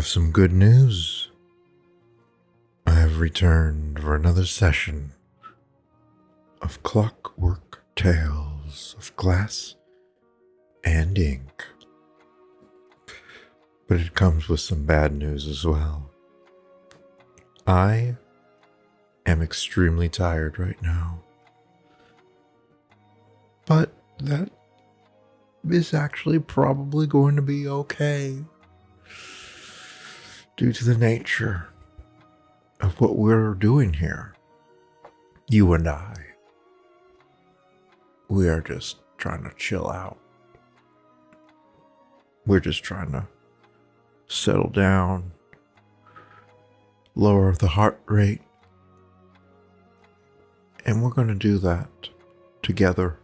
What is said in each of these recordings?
have some good news. I have returned for another session of Clockwork Tales of Glass and Ink. But it comes with some bad news as well. I am extremely tired right now. But that is actually probably going to be okay, due to the nature of what we're doing here. You and I. We are just trying to chill out. We're just trying to settle down, lower the heart rate, and we're going to do that together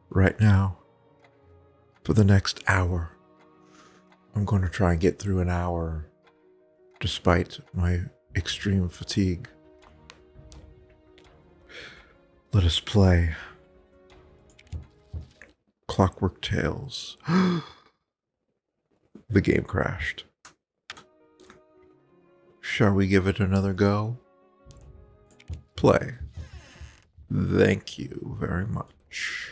right now for the next hour. I'm going to try and get through an hour despite my extreme fatigue. Let us play Clockwork Tales. The game crashed. Shall we give it another go? Play. Thank you very much.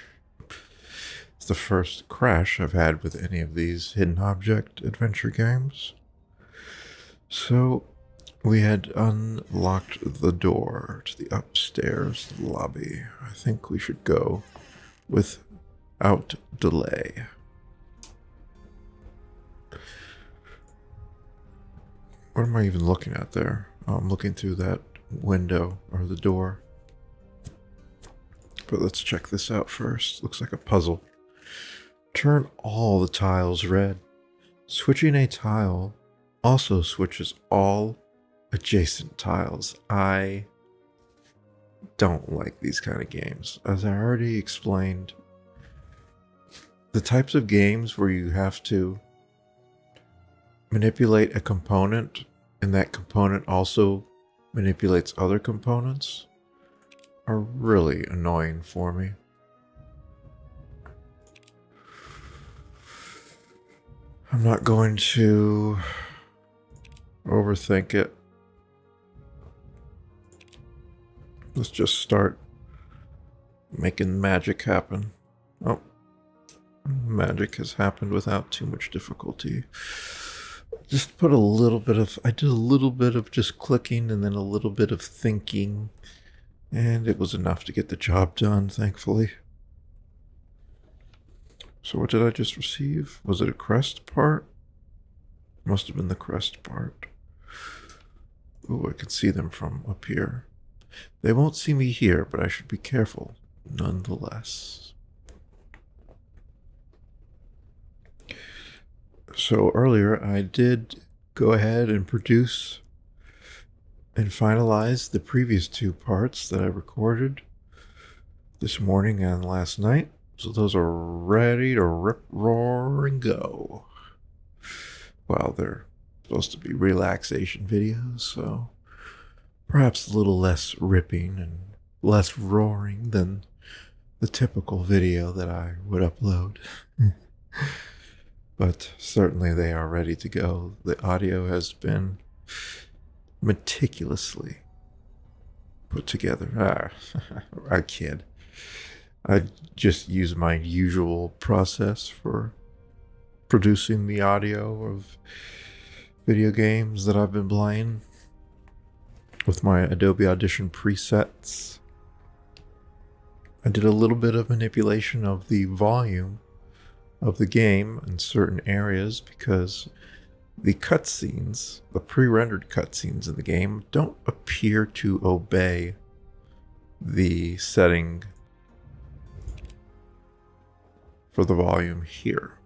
It's the first crash I've had with any of these hidden object adventure games. So we had unlocked the door to the upstairs lobby. I think we should go without delay. What am I even looking at there? Oh, I'm looking through that window or the door. But let's check this out first. Looks like a puzzle. Turn all the tiles red. Switching a tile also switches all adjacent tiles. I don't like these kind of games. As I already explained, the types of games where you have to manipulate a component and that component also manipulates other components are really annoying for me. I'm not going to overthink it. Let's just start making magic happen. Oh, magic has happened without too much difficulty. Just put a little bit of, I did a little bit of just clicking and then a little bit of thinking, and it was enough to get the job done, thankfully. So what did I just receive? Was it a crest part? Must have been the crest part. Oh, I can see them from up here. They won't see me here, but I should be careful nonetheless. So earlier I did go ahead and produce and finalize the previous two parts that I recorded this morning and last night. So those are ready to rip, roar, and go. Well, they're supposed to be relaxation videos, so perhaps a little less ripping and less roaring than the typical video that I would upload. But certainly they are ready to go. The audio has been meticulously put together. I kid. I just use my usual process for producing the audio of video games that I've been playing with my Adobe Audition presets. I did a little bit of manipulation of the volume of the game in certain areas because the cutscenes, the pre-rendered cutscenes in the game, don't appear to obey the setting for the volume here,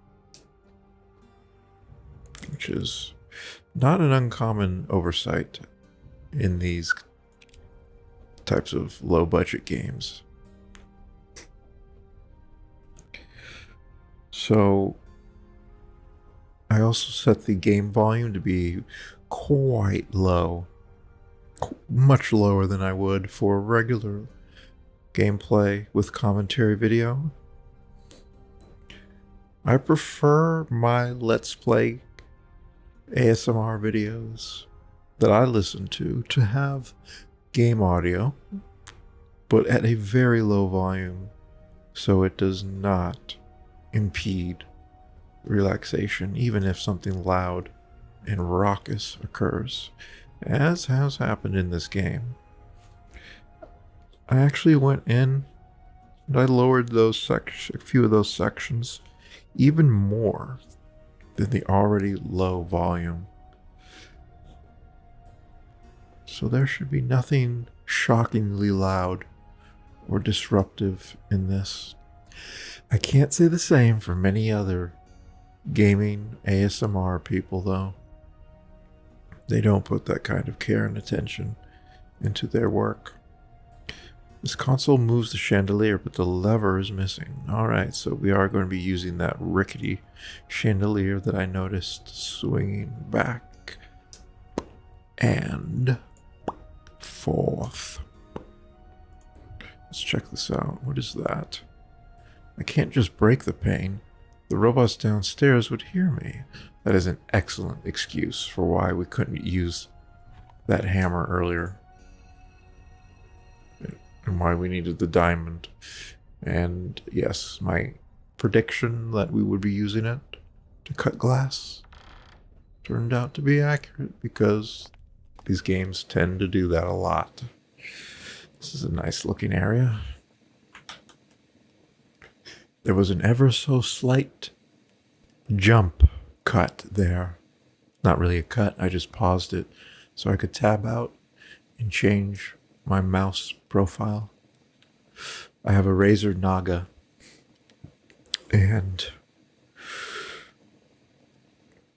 which is not an uncommon oversight in these types of low-budget games. So I also set the game volume to be quite low, much lower than I would for regular gameplay with commentary video. I prefer my Let's Play ASMR videos that I listen to have game audio, but at a very low volume, so it does not impede relaxation, even if something loud and raucous occurs, as has happened in this game. I actually went in and I lowered a few of those sections even more than the already low volume. So there should be nothing shockingly loud or disruptive in this. I can't say the same for many other gaming ASMR people, though. They don't put that kind of care and attention into their work. This console moves the chandelier, but the lever is missing. Alright, so we are going to be using that rickety chandelier that I noticed swinging back and forth. Let's check this out. What is that? I can't just break the pane. The robots downstairs would hear me. That is an excellent excuse for why we couldn't use that hammer earlier. And why we needed the diamond. And yes, my prediction that we would be using it to cut glass turned out to be accurate, because these games tend to do that a lot. This is a nice looking area. There was an ever so slight jump cut there. Not really a cut, I just paused it so I could tab out and change my mouse profile. I have a Razer Naga, and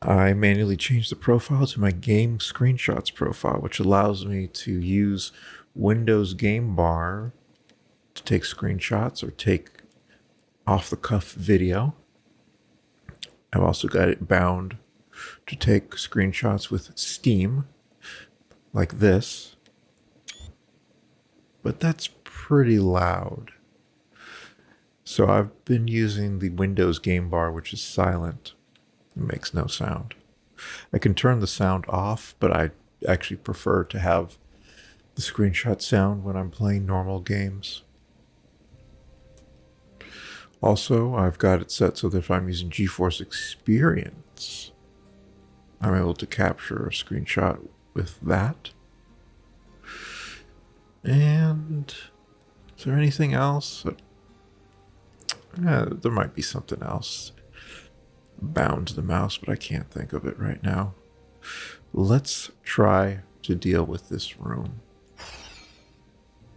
I manually changed the profile to my game screenshots profile, which allows me to use Windows Game Bar to take screenshots or take off-the-cuff video. I've also got it bound to take screenshots with Steam, like this. But that's pretty loud. So I've been using the Windows Game Bar, which is silent. It makes no sound. I can turn the sound off, but I actually prefer to have the screenshot sound when I'm playing normal games. Also, I've got it set so that if I'm using GeForce Experience, I'm able to capture a screenshot with that. And is there anything else? There might be something else bound to the mouse, but I can't think of it right now. Let's try to deal with this room.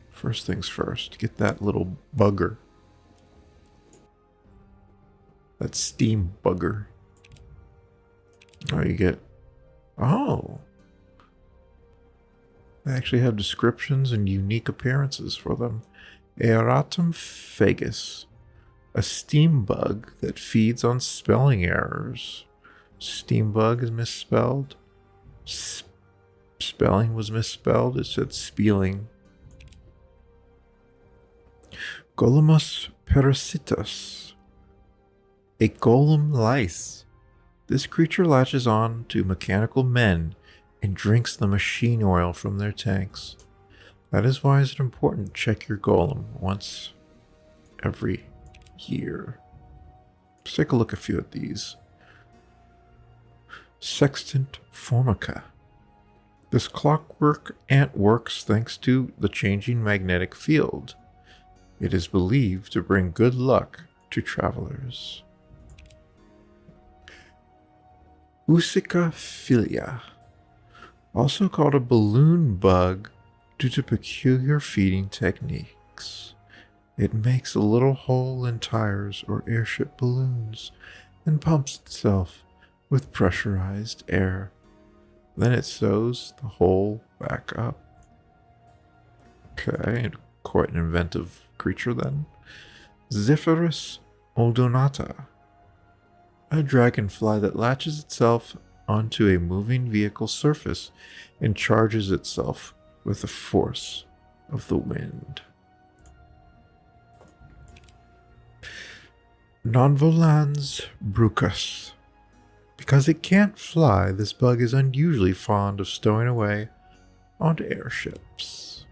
First things first, get that little bugger. That steam bugger. Oh, you get... Oh! They actually have descriptions and unique appearances for them. Aeratum fagus. A steam bug that feeds on spelling errors. Steam bug is misspelled. Spelling was misspelled. It said spieling. Golemus parasitus. A golem lice. This creature latches on to mechanical men and drinks the machine oil from their tanks. That is why it's important to check your golem once every year. Let's take a look at a few of these. Sextant formica. This clockwork ant works thanks to the changing magnetic field. It is believed to bring good luck to travelers. Usicaphilia, also called a balloon bug due to peculiar feeding techniques. It makes a little hole in tires or airship balloons and pumps itself with pressurized air. Then it sews the hole back up. Okay, quite an inventive creature then. Zephyrus oldonata. A dragonfly that latches itself onto a moving vehicle surface and charges itself with the force of the wind. Nonvolans brucus. Because it can't fly, this bug is unusually fond of stowing away onto airships.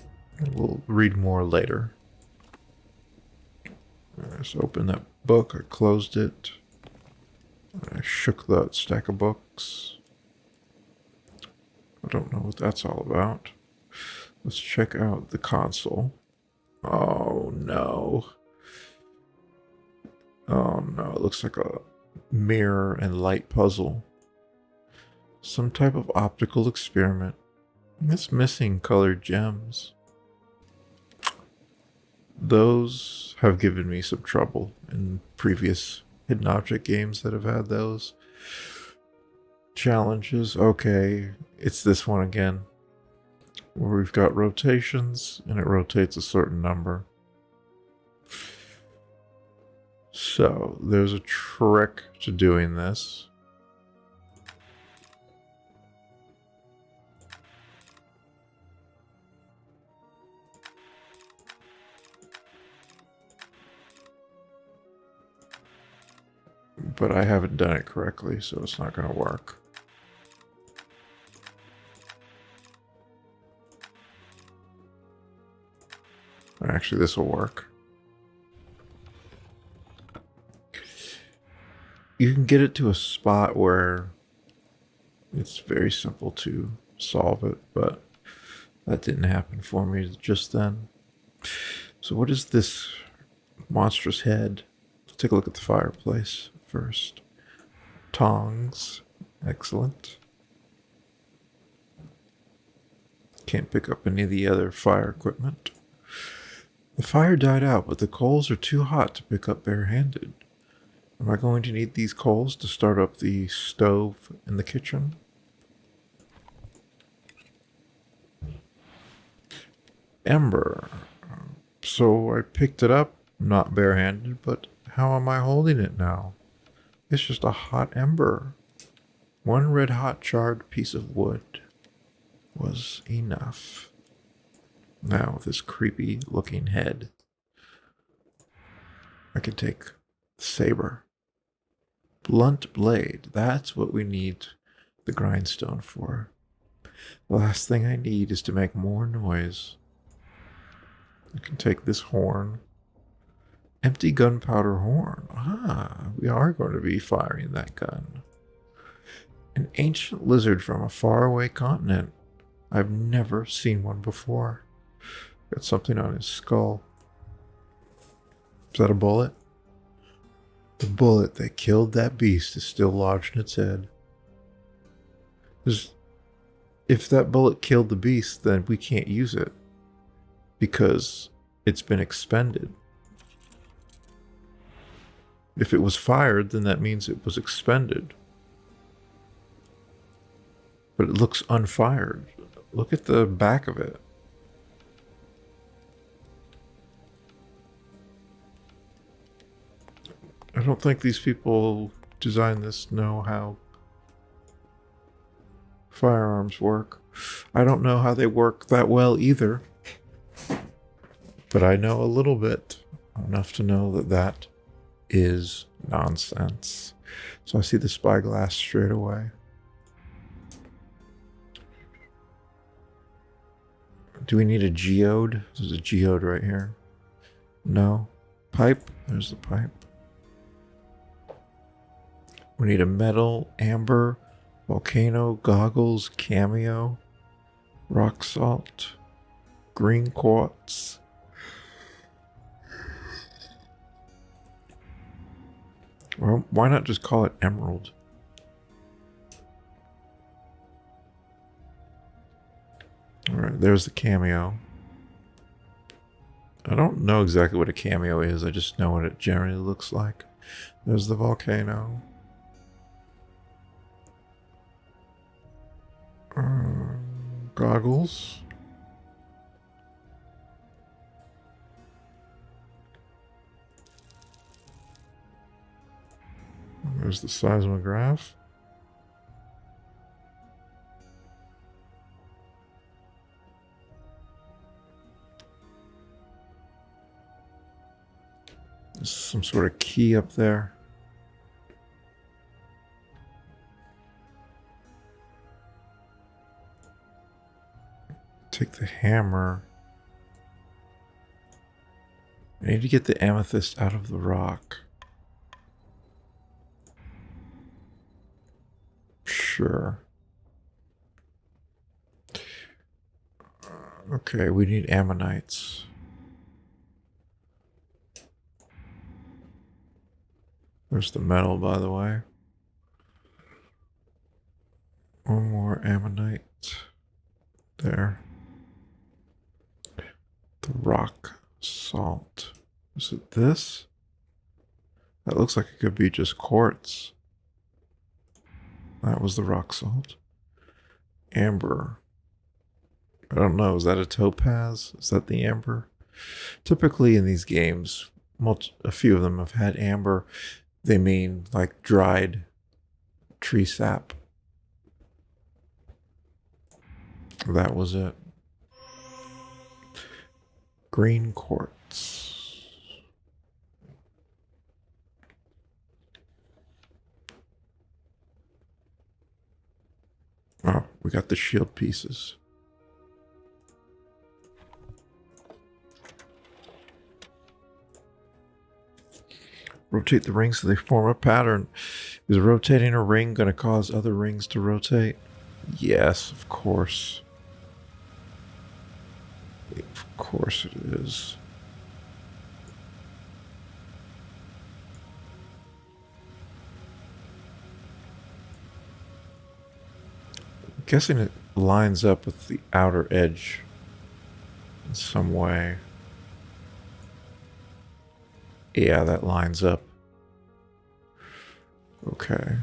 We'll read more later. Let's open that book. I closed it. I shook that stack of books. I don't know what that's all about. Let's check out the console. Oh no. Oh no, it looks like a mirror and light puzzle. Some type of optical experiment. It's missing colored gems. Those have given me some trouble in previous hidden object games that have had those challenges. Okay, it's this one again, where we've got rotations and it rotates a certain number. So there's a trick to doing this. But I haven't done it correctly, so it's not going to work. Actually, this will work. You can get it to a spot where it's very simple to solve it, but that didn't happen for me just then. So what is this monstrous head? Let's take a look at the fireplace first. Tongs. Excellent. Can't pick up any of the other fire equipment. The fire died out, but the coals are too hot to pick up barehanded. Am I going to need these coals to start up the stove in the kitchen? Ember. So I picked it up, not barehanded, but how am I holding it now? It's just a hot ember. One red hot charred piece of wood was enough. Now this creepy looking head. I can take the saber. Blunt blade. That's what we need the grindstone for. The last thing I need is to make more noise. I can take this horn. Empty gunpowder horn. Ah, we are going to be firing that gun. An ancient lizard from a faraway continent. I've never seen one before. Got something on his skull. Is that a bullet? The bullet that killed that beast is still lodged in its head. If that bullet killed the beast, then we can't use it. Because it's been expended. If it was fired, then that means it was expended. But it looks unfired. Look at the back of it. I don't think these people designed this know how firearms work. I don't know how they work that well either. But I know a little bit. Enough to know that that is nonsense. So I see the spyglass straight away. Do we need a geode? There's a geode right here. No. Pipe? There's the pipe. We need a metal, amber, volcano, goggles, cameo, rock salt, green quartz. Well, why not just call it emerald? Alright, there's the cameo. I don't know exactly what a cameo is, I just know what it generally looks like. There's the volcano. Goggles. There's the seismograph. There's some sort of key up there. take the hammer. I need to get the amethyst out of the rock. Sure. Okay, we need ammonites. There's the metal, by the way. One more ammonite. There. The rock salt. Is it this? That looks like it could be just quartz. That was the rock salt. Amber. I don't know. Is that a topaz? Is that the amber? Typically in these games, a few of them have had amber. They mean like dried tree sap. That was it. Green quartz. Oh, we got the shield pieces. Rotate the rings so they form a pattern. Is rotating a ring going to cause other rings to rotate? Yes, of course. Of course it is. I'm guessing it lines up with the outer edge in some way. Yeah, that lines up. Okay.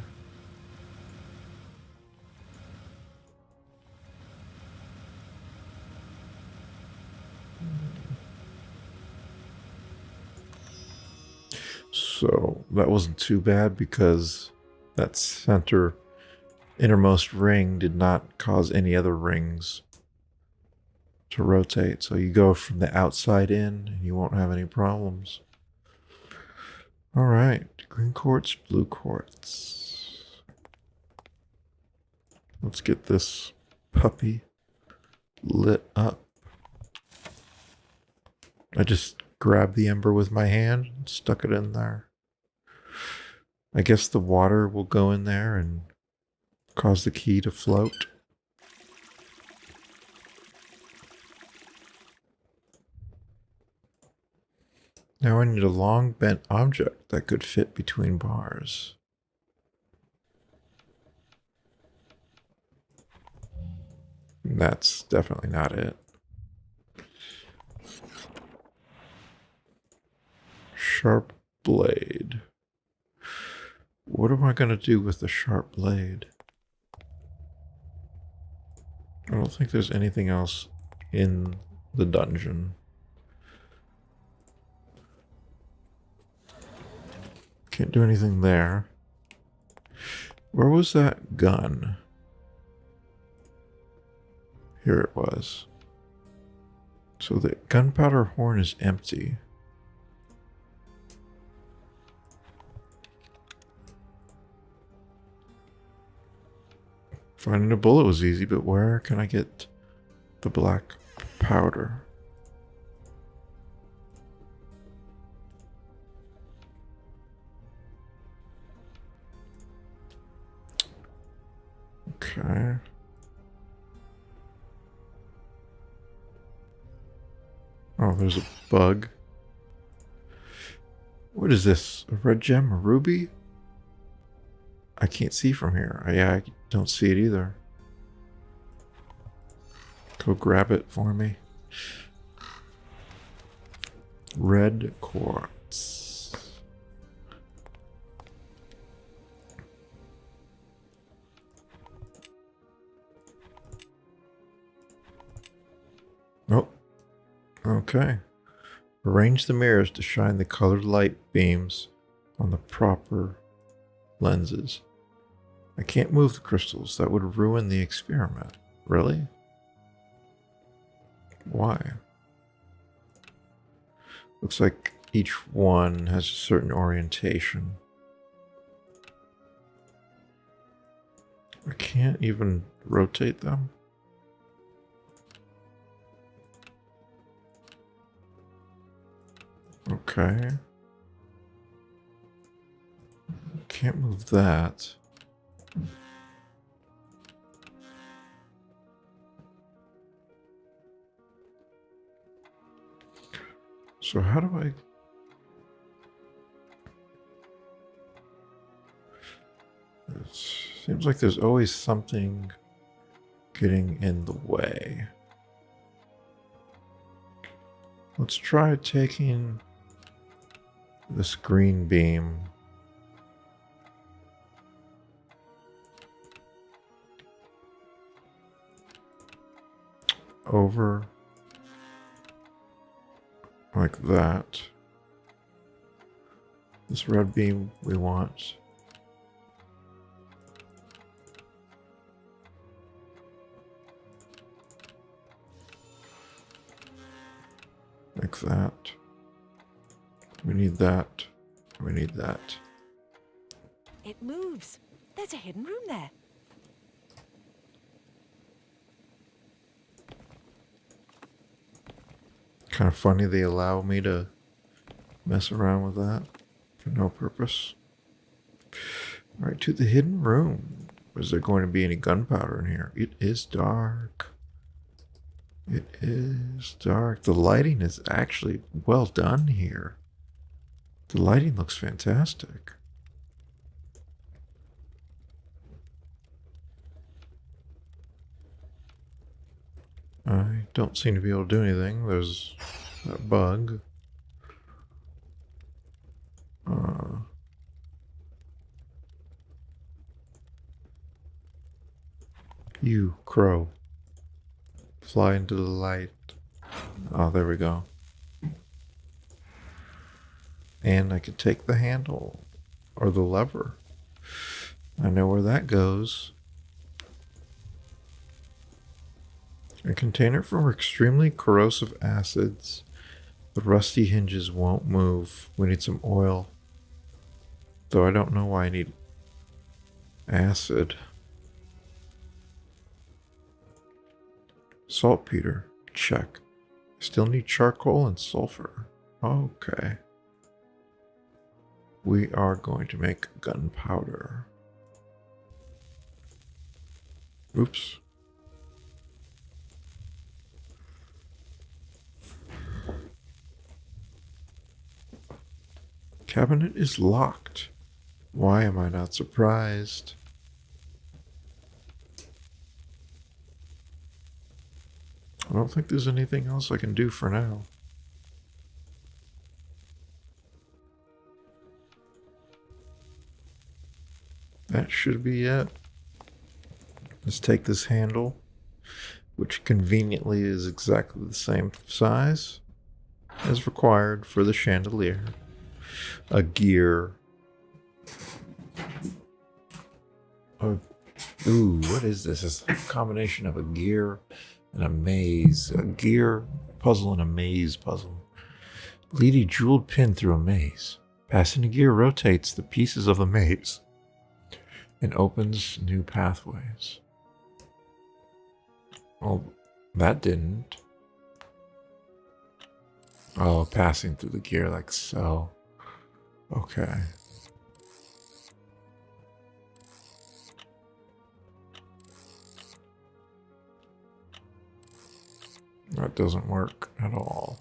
So that wasn't too bad because that innermost ring did not cause any other rings to rotate. So you go from the outside in and you won't have any problems. All right, green quartz, blue quartz. Let's get this puppy lit up. I just grabbed the ember with my hand and stuck it in there. I guess the water will go in there and cause the key to float. Now I need a long bent object that could fit between bars. That's definitely not it. Sharp blade. What am I going to do with the sharp blade? I don't think there's anything else in the dungeon. Can't do anything there. Where was that gun? Here it was. So the gunpowder horn is empty. Finding a bullet was easy, but where can I get the black powder? Okay. Oh, there's a bug. What is this? A red gem? A ruby? I can't see from here. I don't see it either. Go grab it for me. Red quartz. Oh. Okay. Arrange the mirrors to shine the colored light beams on the proper lenses. I can't move the crystals. That would ruin the experiment. Really? Why? Looks like each one has a certain orientation. I can't even rotate them. Okay. Can't move that. So how do I... It seems like there's always something getting in the way. Let's try taking this green beam over like that. This red beam we want like that. We need that. We need that. It moves. There's a hidden room there. Kind of funny they allow me to mess around with that for no purpose. All right, to the hidden room. Is there going to be any gunpowder in here? It is dark. It is dark. The lighting is actually well done here. The lighting looks fantastic. I don't seem to be able to do anything. There's that bug. You, crow. Fly into the light. Oh, there we go. And I could take the handle or the lever. I know where that goes. A container for extremely corrosive acids. The rusty hinges won't move. We need some oil. Though I don't know why I need acid. Saltpeter. Check. Still need charcoal and sulfur. Okay. We are going to make gunpowder. Oops. Cabinet is locked. Why am I not surprised? I don't think there's anything else I can do for now. That should be it. Let's take this handle, which conveniently is exactly the same size as required for the chandelier. A gear. Ooh, what is this? It's a combination of a gear and a maze. A gear puzzle and a maze puzzle. Lead a jeweled pin through a maze. Passing a gear rotates the pieces of the maze and opens new pathways. Well, that didn't. Oh, passing through the gear like so. Okay. That doesn't work at all.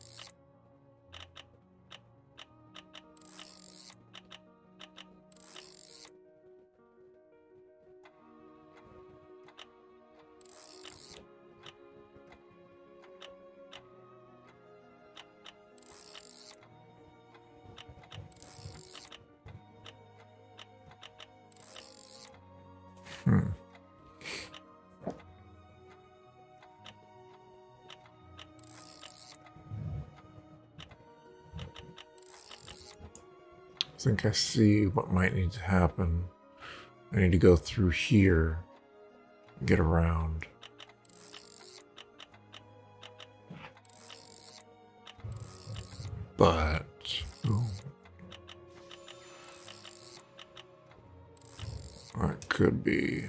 I think I see what might need to happen. I need to go through here and get around. But ooh, that could be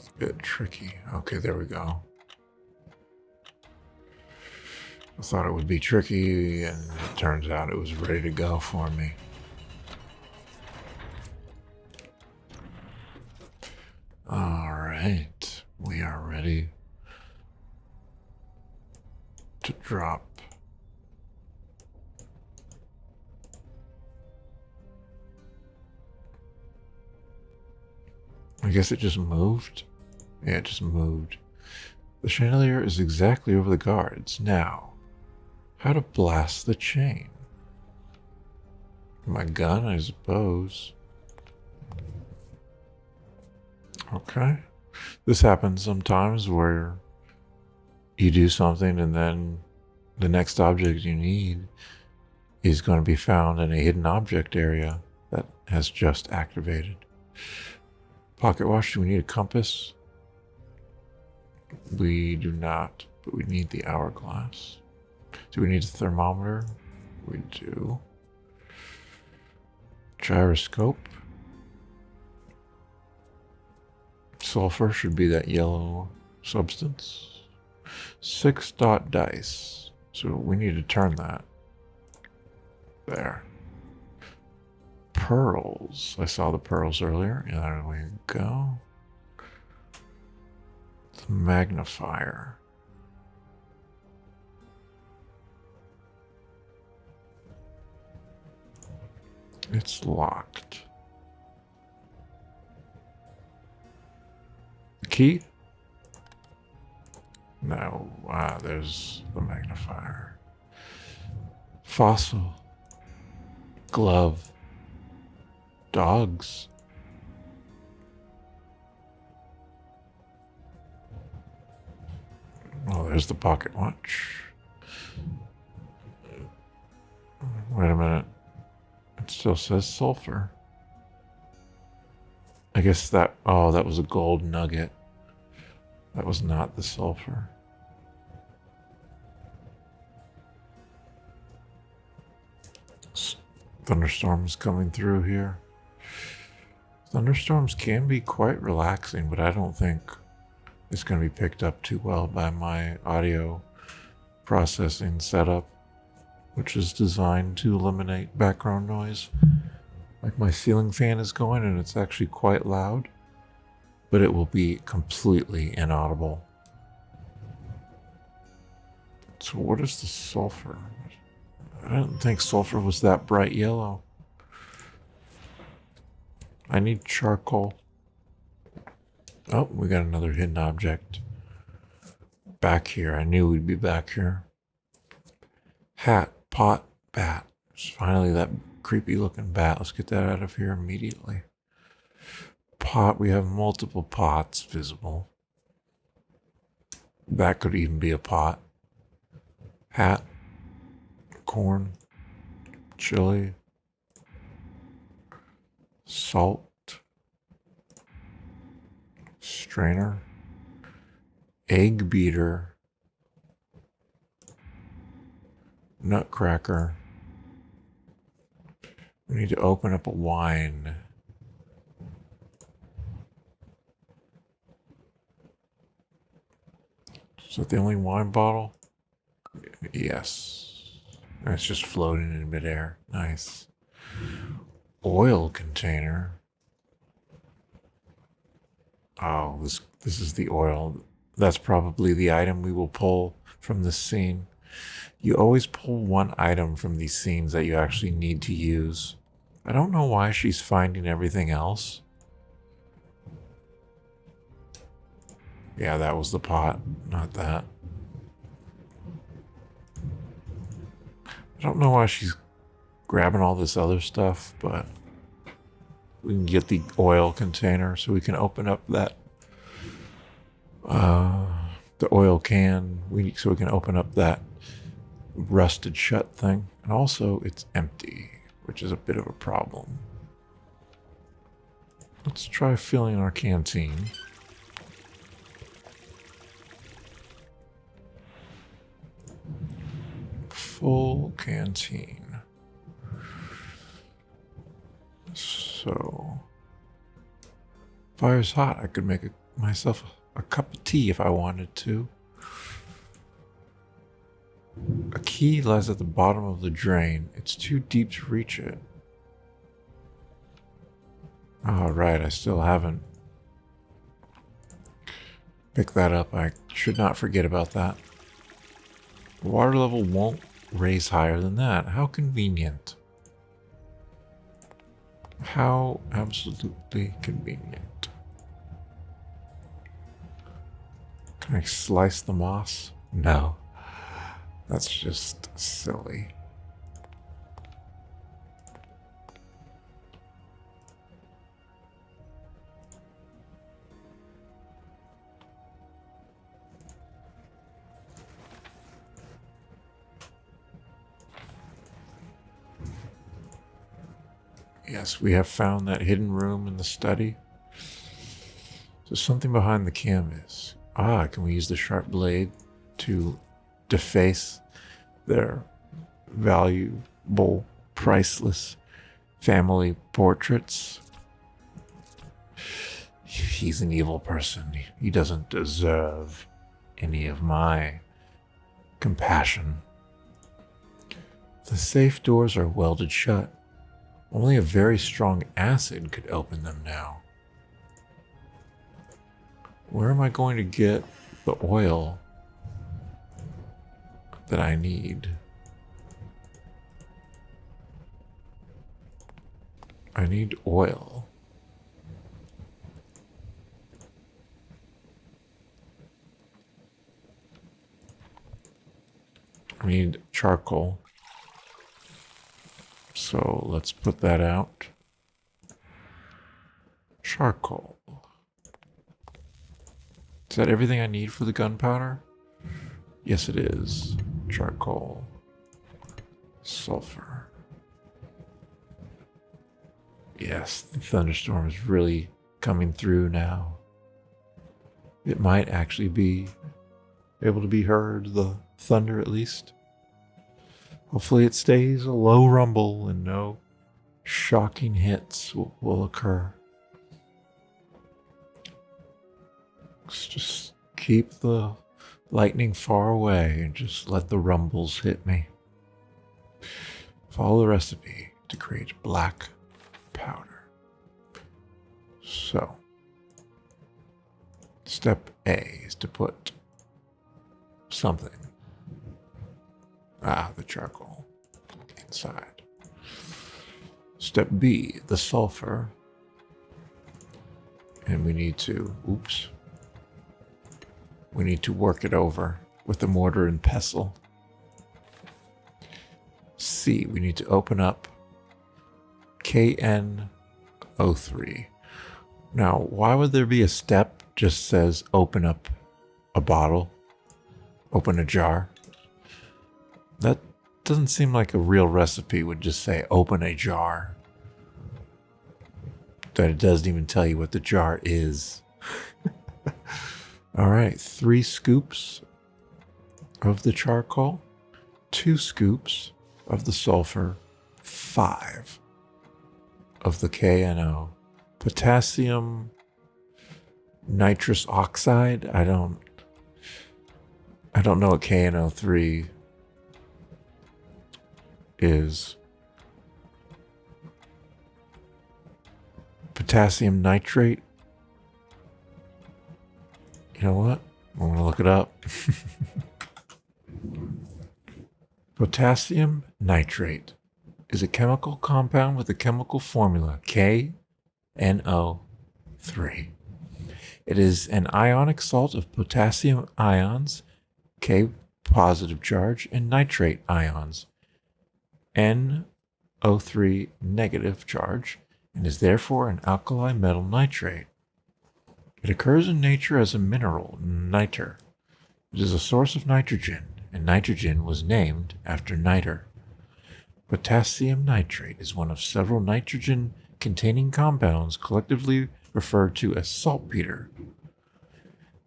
a bit tricky. Okay, there we go. I thought it would be tricky, and it turns out it was ready to go for me. All right, we are ready to drop. I guess it just moved. Yeah, it just moved. The chandelier is exactly over the guards. Now, how to blast the chain? My gun, I suppose. Okay. This happens sometimes where you do something and then the next object you need is going to be found in a hidden object area that has just activated. Pocket watch, do we need a compass? We do not, but we need the hourglass. Do we need a thermometer? We do. Gyroscope. Sulfur should be that yellow substance. 6-dot dice. So we need to turn that. There. Pearls. I saw the pearls earlier. Yeah, there we go. The magnifier. It's locked. The key? No. There's the magnifier. Fossil. Glove. Dogs. Oh, there's the pocket watch. Wait a minute. It still says sulfur. I guess that... Oh, that was a gold nugget. That was not the sulfur. Thunderstorms coming through here. Thunderstorms can be quite relaxing, but I don't think it's going to be picked up too well by my audio processing setup, which is designed to eliminate background noise. Like my ceiling fan is going and it's actually quite loud, but it will be completely inaudible. So what is the sulfur? I didn't think sulfur was that bright yellow. I need charcoal. Oh, we got another hidden object. Back here. I knew we'd be back here. Hat, pot, bat. It's finally that creepy looking bat. Let's get that out of here immediately. Pot. We have multiple pots visible. That could even be a pot. Hat. Corn. Chili. Salt. Strainer. Egg beater. Nutcracker. We need to open up a wine. Is that the only wine bottle? Yes. It's just floating in midair. Nice. Oil container. Oh, this is the oil. That's probably the item we will pull from this scene. You always pull one item from these scenes that you actually need to use. I don't know why she's finding everything else. Yeah, that was the pot, not that. I don't know why she's grabbing all this other stuff, but we can get the oil container so we can open up that the oil can so we can open up that rusted shut thing. And also it's empty, which is a bit of a problem. Let's try filling our canteen. Full canteen. So, fire's hot. I could make myself a cup of tea if I wanted to. A key lies at the bottom of the drain. It's too deep to reach it. Oh, right, I still haven't picked that up. I should not forget about that. The water level won't raise higher than that. How convenient. How absolutely convenient. Can I slice the moss? No. That's just silly. Yes, we have found that hidden room in the study. There's something behind the canvas. Ah, can we use the sharp blade to deface their valuable, priceless family portraits? He's an evil person. He doesn't deserve any of my compassion. The safe doors are welded shut. Only a very strong acid could open them now. Where am I going to get the oil that I need? I need oil. I need charcoal. So let's put that out. Charcoal. Is that everything I need for the gunpowder? Yes, it is. Charcoal. Sulfur. Yes, the thunderstorm is really coming through now. It might actually be able to be heard, the thunder at least. Hopefully it stays a low rumble and no shocking hits will occur. Let's just keep the lightning far away and just let the rumbles hit me. Follow the recipe to create black powder. So, step A is to put something. The charcoal inside. Step B, the sulfur. And we need to, we need to work it over with the mortar and pestle. C, we need to open up KN03. Now, why would there be a step just says open up a bottle, open a jar? That doesn't seem like a real recipe would just say open a jar. That it doesn't even tell you what the jar is. All right, 3 scoops of the charcoal, 2 scoops of the sulfur, 5 of the KNO. Potassium nitrous oxide. I don't know what KNO3 is. Potassium nitrate. You know what? I'm going to look it up. Potassium nitrate is a chemical compound with a chemical formula KNO3. It is an ionic salt of potassium ions, K positive charge, and nitrate ions, NO3 negative charge, and is therefore an alkali metal nitrate. It occurs in nature as a mineral, niter. It is a source of nitrogen, and nitrogen was named after niter. Potassium nitrate is one of several nitrogen-containing compounds collectively referred to as saltpeter.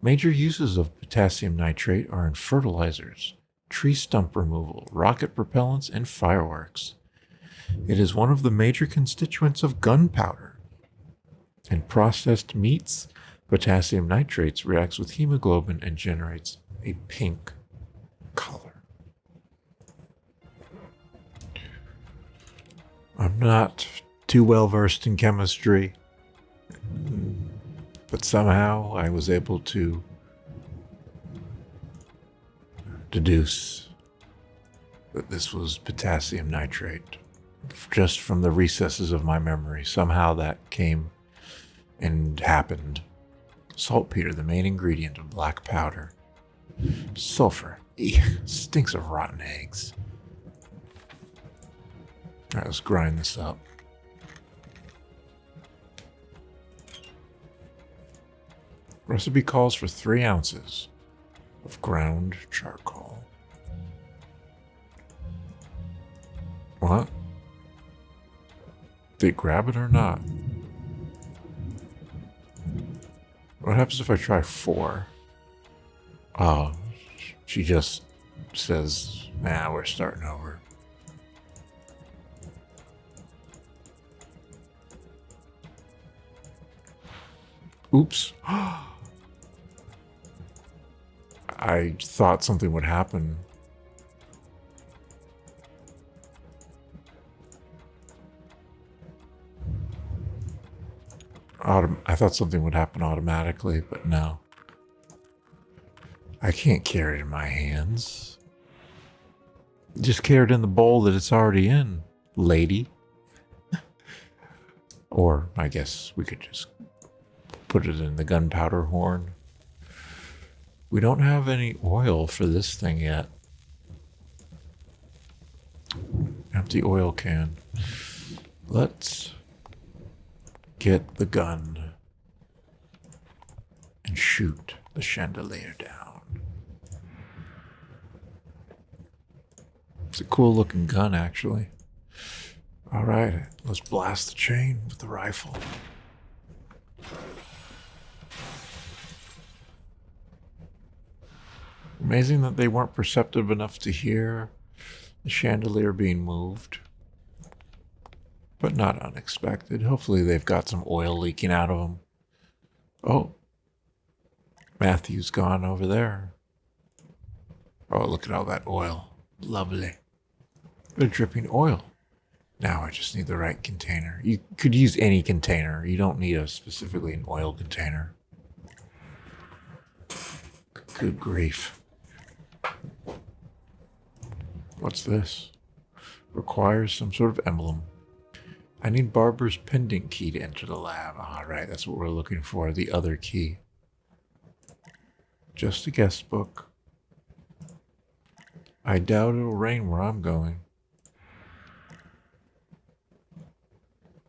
Major uses of potassium nitrate are in fertilizers, tree stump removal, rocket propellants, and fireworks. It is one of the major constituents of gunpowder. In processed meats, potassium nitrates reacts with hemoglobin and generates a pink color. I'm not too well versed in chemistry, but somehow I was able to deduce that this was potassium nitrate just from the recesses of my memory. Somehow that came and happened. Saltpeter, the main ingredient of black powder. Sulfur. Eek, stinks of rotten eggs. All right, let's grind this up. Recipe calls for 3 ounces of ground charcoal. What? Did they grab it or not? What happens if I try 4? Oh, she just says, nah, we're starting over. Oops. I thought something would happen. I thought something would happen automatically, but no. I can't carry it in my hands. Just carry it in the bowl that it's already in, lady. Or I guess we could just put it in the gunpowder horn. We don't have any oil for this thing yet. Empty oil can. Let's get the gun and shoot the chandelier down. It's a cool looking gun, actually. All right, let's blast the chain with the rifle. Amazing that they weren't perceptive enough to hear the chandelier being moved. But not unexpected. Hopefully they've got some oil leaking out of them. Oh. Matthew's gone over there. Oh, look at all that oil. Lovely. They're dripping oil. Now I just need the right container. You could use any container. You don't need specifically an oil container. Good grief. What's this? Requires some sort of emblem. I need Barber's pendant key to enter the lab. All right, that's what we're looking for. The other key. Just a guest book. I doubt it'll rain where I'm going.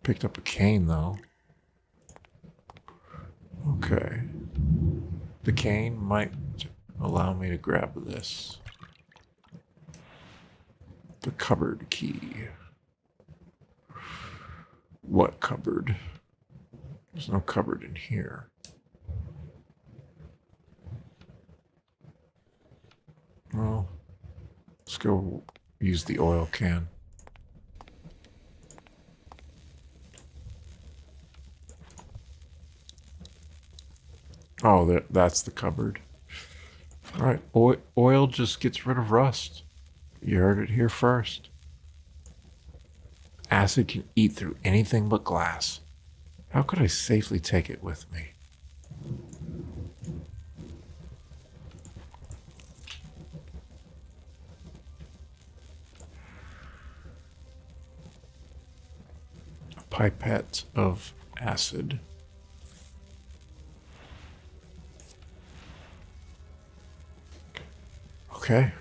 Picked up a cane, though. Okay. The cane might allow me to grab this. The cupboard key. What cupboard? There's no cupboard in here. Well, let's go use the oil can. Oh, that's the cupboard. All right, oil just gets rid of rust. You heard it here first. Acid can eat through anything but glass. How could I safely take it with me? A pipette of acid. Okay.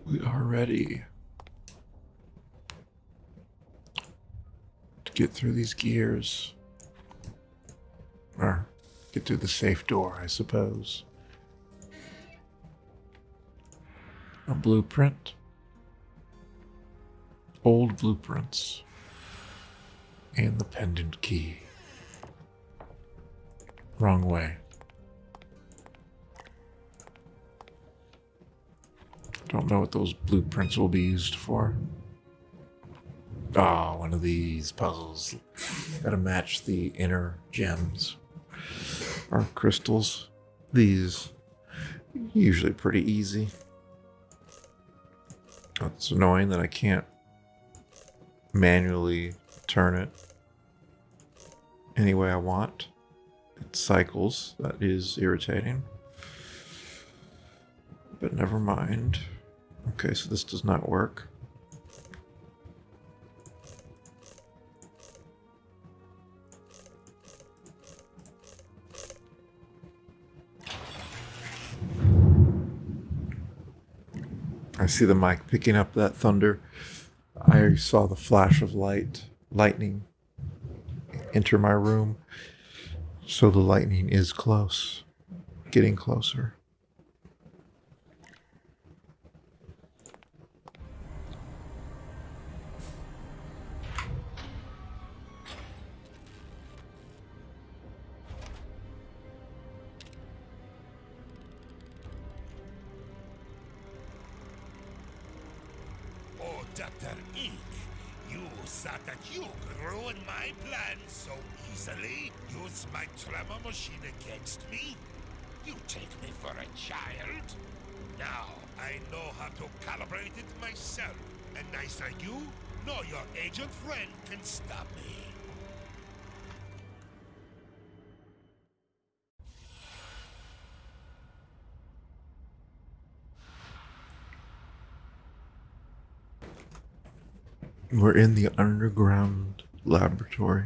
We are ready to get through these gears. Or get through the safe door, I suppose. A blueprint. Old blueprints. And the pendant key. Wrong way. Don't know what those blueprints will be used for. Ah, one of these puzzles. Gotta match the inner gems. Or crystals. These Usually pretty easy. It's annoying that I can't manually turn it any way I want. It cycles. That is irritating. But never mind. Okay, so this does not work. I see the mic picking up that thunder. I saw the flash of lightning enter my room. So the lightning is close, getting closer. Oh, Dr. Ink, you thought that you could ruin my plans so easily? Use my tremor machine against me? You take me for a child? Now, I know how to calibrate it myself. And nice like you, know your agent friend can stop me. We're in the underground laboratory.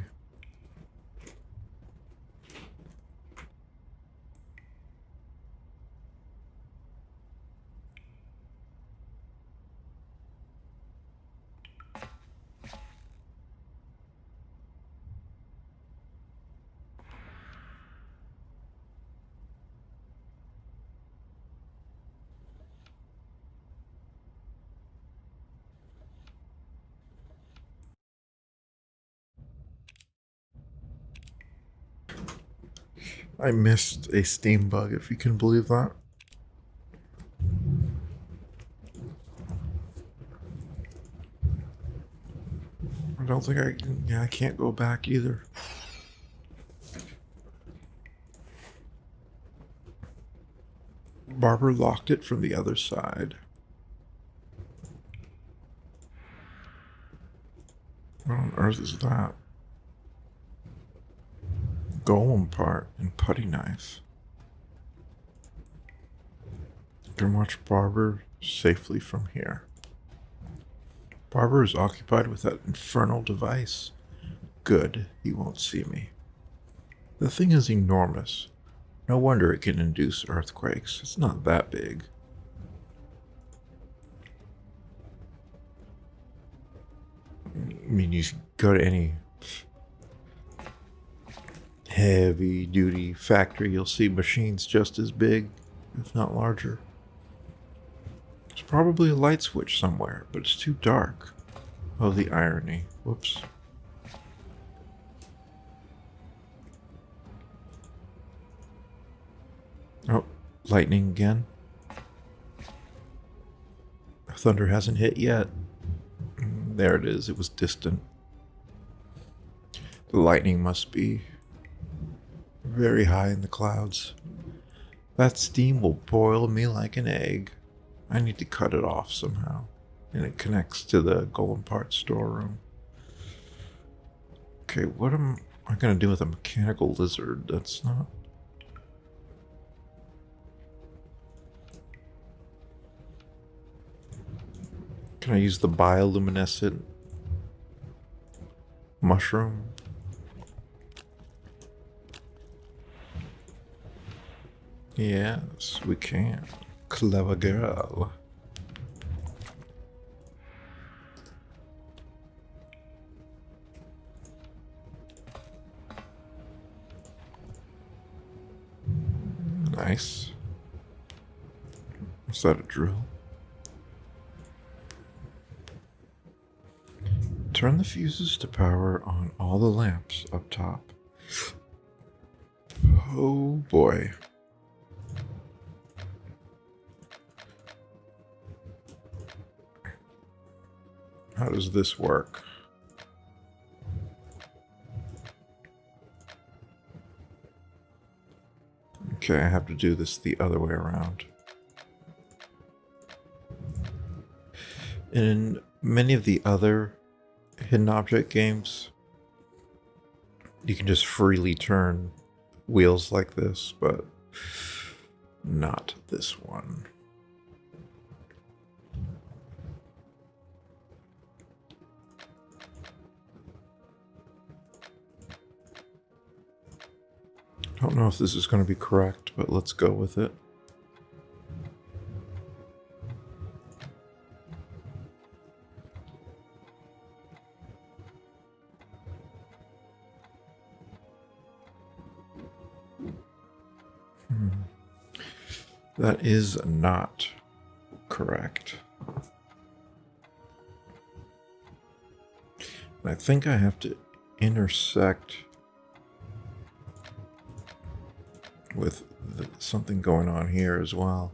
I missed a Steam bug, if you can believe that. I don't think I can't go back either. Barber locked it from the other side. What on earth is that? Golem part and putty knife. You can watch Barber safely from here. Barber is occupied with that infernal device. Good, he won't see me. The thing is enormous. No wonder it can induce earthquakes. It's not that big. I mean, you go to any heavy duty factory, you'll see machines just as big, if not larger. There's probably a light switch somewhere, but it's too dark. Oh, the irony. Whoops. Oh, lightning again. Thunder hasn't hit yet. There it is. It was distant. The lightning must be very high in the clouds. That steam will boil me like an egg. I need to cut it off somehow. And it connects to the golem part storeroom. Okay, what am I going to do with a mechanical lizard? That's not... Can I use the bioluminescent mushroom? Yes, we can. Clever girl. Nice. Is that a drill? Turn the fuses to power on all the lamps up top. Oh boy. How does this work? Okay, I have to do this the other way around. In many of the other hidden object games, you can just freely turn wheels like this, but not this one. I don't know if this is going to be correct, but let's go with it. That is not correct. I think I have to intersect with something going on here as well.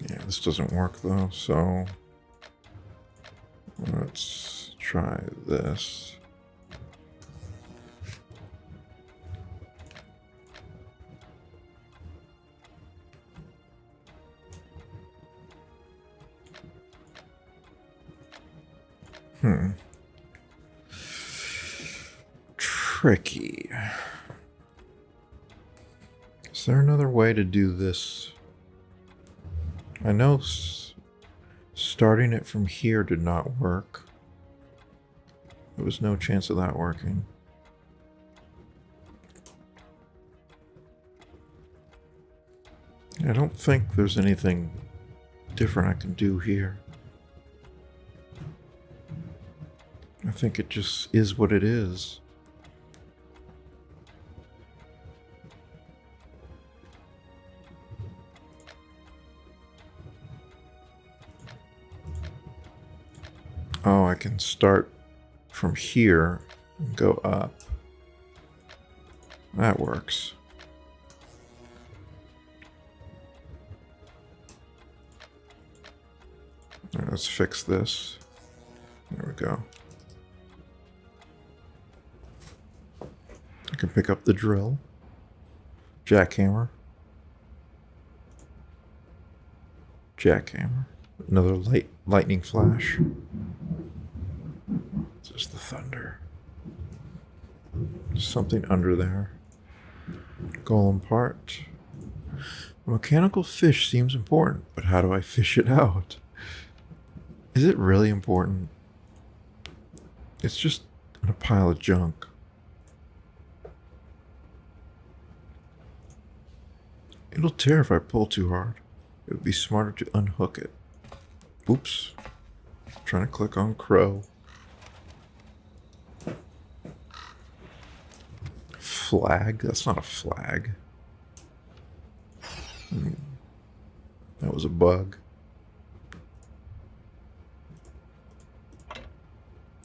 Yeah, this doesn't work though, so let's try this. Tricky. Is there another way to do this? I know starting it from here did not work. There was no chance of that working. I don't think there's anything different I can do here. I think it just is what it is. Oh, I can start from here and go up. That works. All right, let's fix this. There we go. I can pick up the drill. Jackhammer. Jackhammer. Another lightning flash. Just the thunder. Something under there. Golem part. A mechanical fish seems important, but how do I fish it out? Is it really important? It's just a pile of junk. It'll tear if I pull too hard. It would be smarter to unhook it. Oops. I'm trying to click on Crow. Flag? That's not a flag. That was a bug.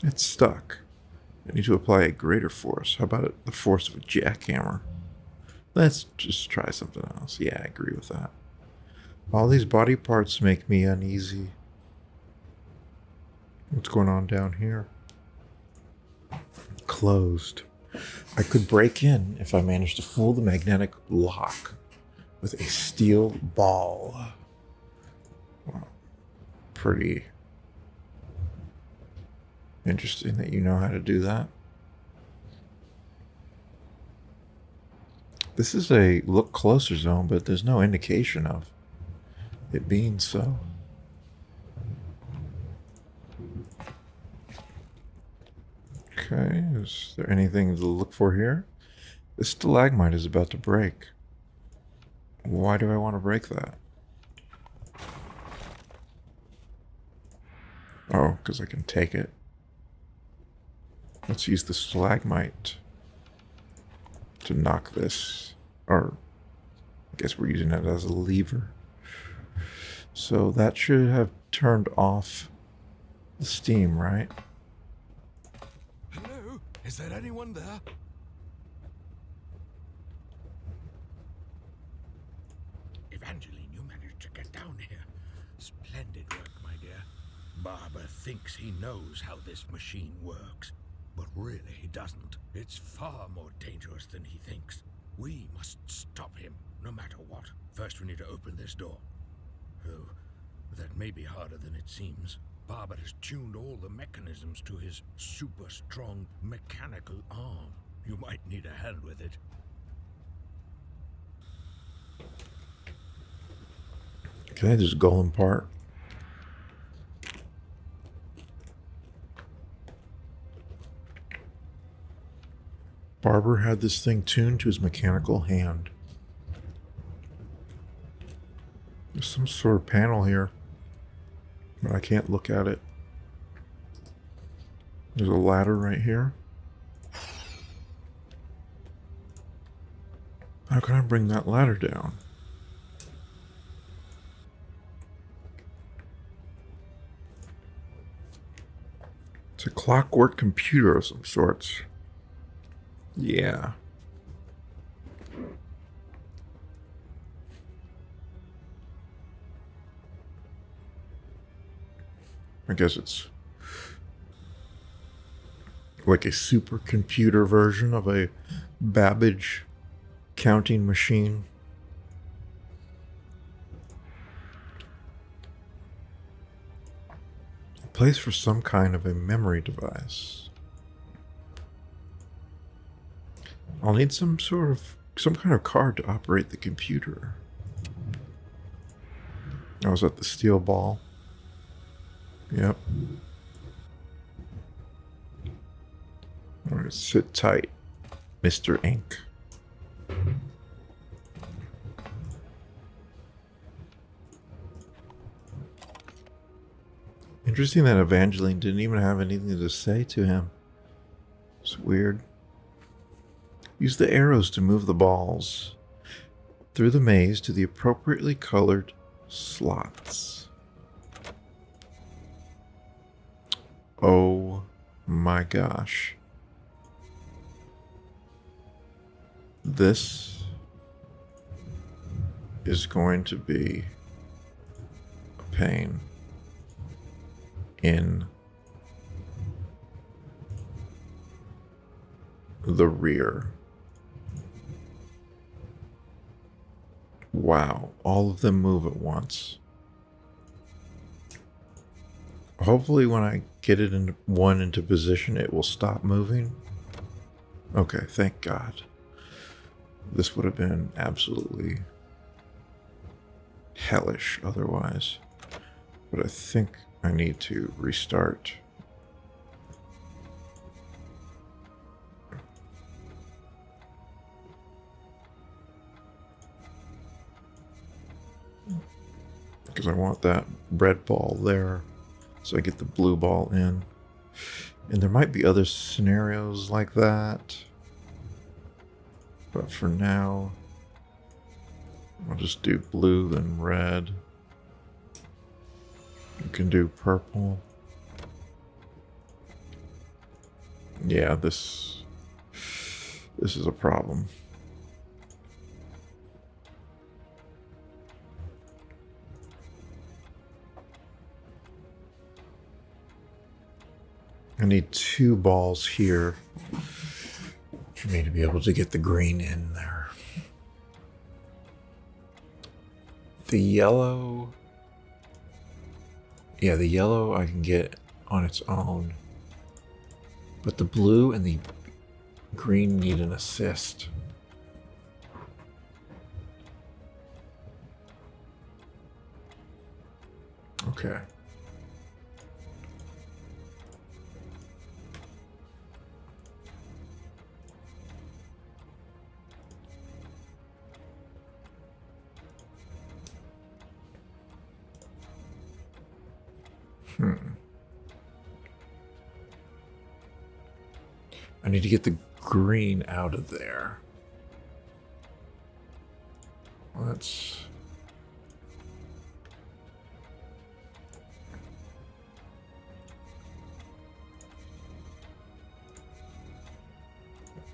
It's stuck. I need to apply a greater force. How about the force of a jackhammer? Let's just try something else. Yeah, I agree with that. All these body parts make me uneasy. What's going on down here? Closed. I could break in if I managed to fool the magnetic lock with a steel ball. Wow. Pretty interesting that you know how to do that. This is a look closer zone, but there's no indication of it being so. Okay, is there anything to look for here? This stalagmite is about to break. Why do I want to break that? Oh, because I can take it. Let's use the stalagmite to knock this. Or, I guess we're using it as a lever. So that should have turned off the steam, right? Hello? Is there anyone there? Evangeline, you managed to get down here. Splendid work, my dear. Barber thinks he knows how this machine works, but really he doesn't. It's far more dangerous than he thinks. We must stop him, no matter what. First, we need to open this door. Oh, that may be harder than it seems. Barber has tuned all the mechanisms to his super-strong mechanical arm. You might need a hand with it. Okay, this golem part. Barber had this thing tuned to his mechanical hand. There's some sort of panel here, but I can't look at it. There's a ladder right here. How can I bring that ladder down? It's a clockwork computer of some sorts. Yeah. I guess it's like a supercomputer version of a Babbage counting machine. A place for some kind of a memory device. I'll need some kind of card to operate the computer. I was at the steel ball. Yep. Alright, sit tight, Mr. Ink. Interesting that Evangeline didn't even have anything to say to him. It's weird. Use the arrows to move the balls through the maze to the appropriately colored slots. Oh my gosh. This is going to be a pain in the rear. Wow, all of them move at once. Hopefully when I get it into position, it will stop moving. Okay, thank God. This would have been absolutely hellish otherwise. But I think I need to restart. Because I want that red ball there, so I get the blue ball in. And there might be other scenarios like that. But for now, I'll just do blue, then red. You can do purple. Yeah, this is a problem. I need 2 balls here for me to be able to get the green in there. The yellow... Yeah, the yellow I can get on its own. But the blue and the green need an assist. Okay. I need to get the green out of there. Let's...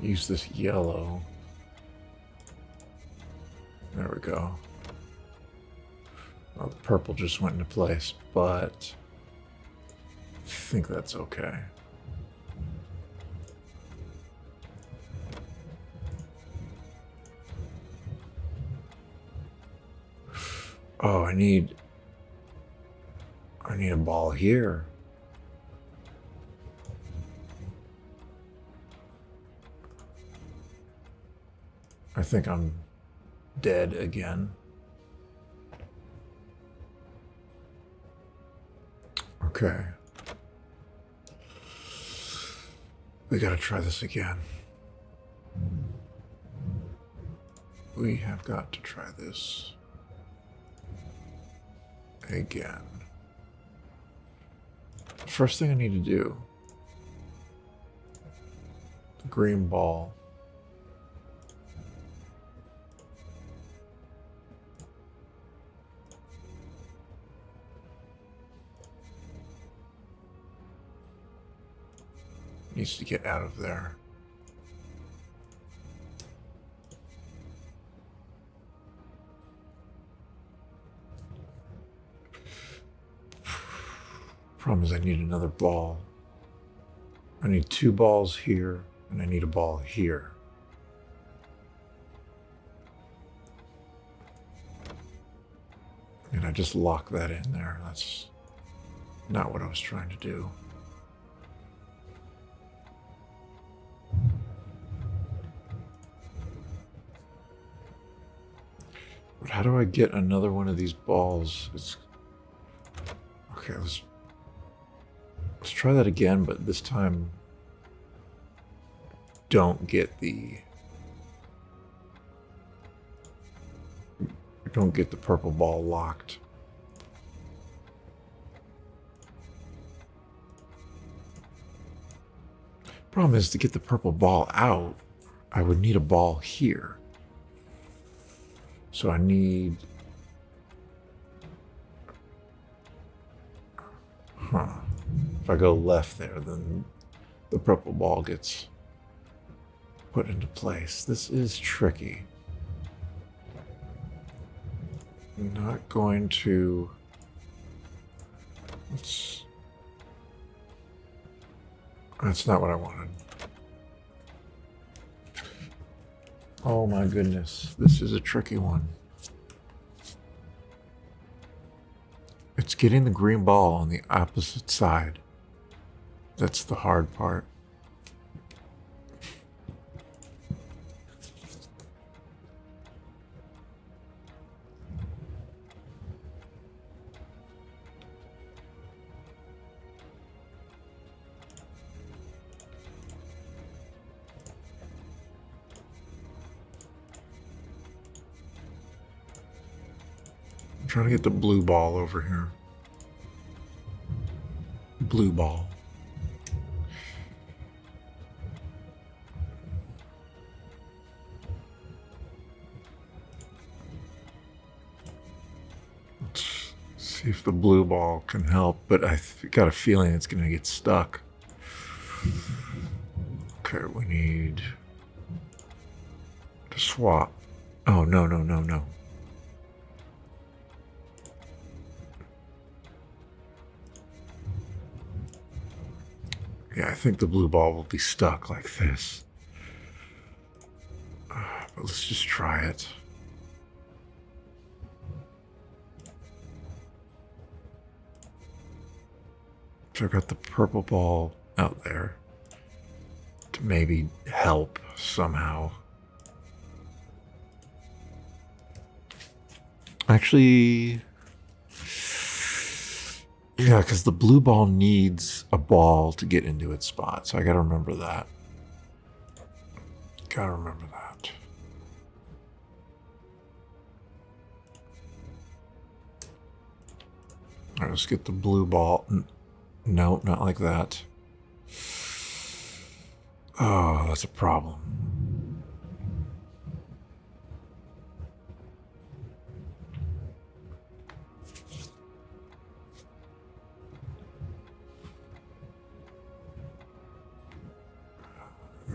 use this yellow. There we go. Well, the purple just went into place, but I think that's okay. Oh, I need a ball here. I think I'm dead again. Okay. We gotta try this again. We have got to try this again. First thing I need to do, the green ball. Needs to get out of there. Problem is I need another ball. I need 2 balls here, and I need a ball here. And I just lock that in there. That's not what I was trying to do. But how do I get another one of these balls? Okay, let's try that again, but this time don't get the purple ball locked. Problem is, to get the purple ball out, I would need a ball here. So I need... If I go left there, then the purple ball gets put into place. This is tricky. I'm not going to... That's not what I wanted. Oh my goodness, this is a tricky one. It's getting the green ball on the opposite side. That's the hard part. I'm trying to get the blue ball over here. Blue ball. Let's see if the blue ball can help, but I got a feeling it's going to get stuck. Okay, we need to swap. Oh, no. Yeah, I think the blue ball will be stuck like this. But let's just try it. So I've got the purple ball out there to maybe help somehow. Actually, yeah, because the blue ball needs a ball to get into its spot. So I gotta remember that. Gotta remember that. All right, let's get the blue ball. No, not like that. Oh, that's a problem.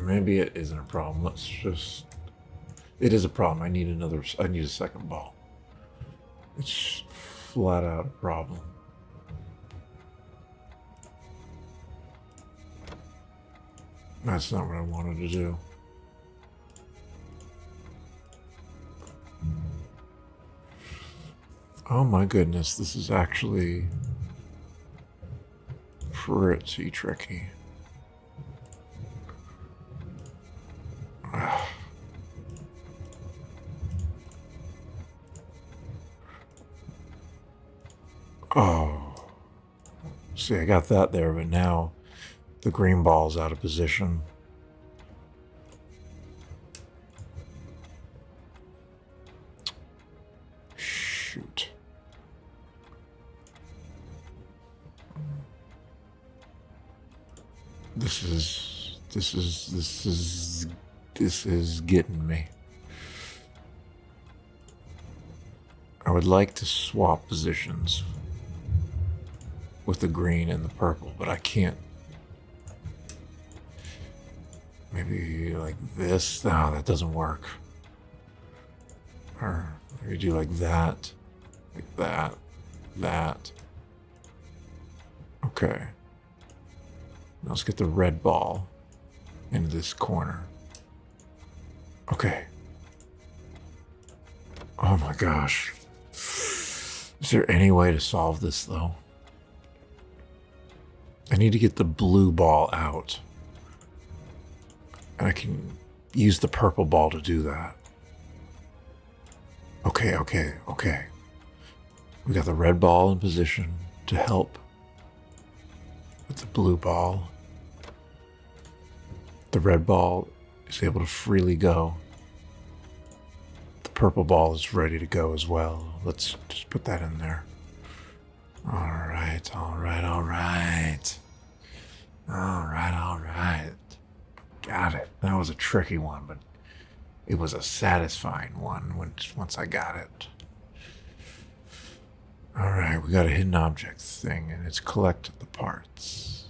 Maybe it isn't a problem. Let's just... It is a problem. I need a second ball. It's flat out a problem. That's not what I wanted to do. Oh my goodness, this is actually pretty tricky. Oh. See, I got that there, but now the green ball's out of position. Shoot. This is getting me. I would like to swap positions with the green and the purple, but I can't. Maybe like this. No, that doesn't work. Or maybe do like that, that. Okay. Now let's get the red ball into this corner. Okay. Oh my gosh. Is there any way to solve this though? I need to get the blue ball out. And I can use the purple ball to do that. Okay. We got the red ball in position to help with the blue ball. The red ball is able to freely go. The purple ball is ready to go as well. Let's just put that in there. All right. Got it. That was a tricky one, but it was a satisfying one once I got it. All right, we got a hidden object thing, and it's collect the parts.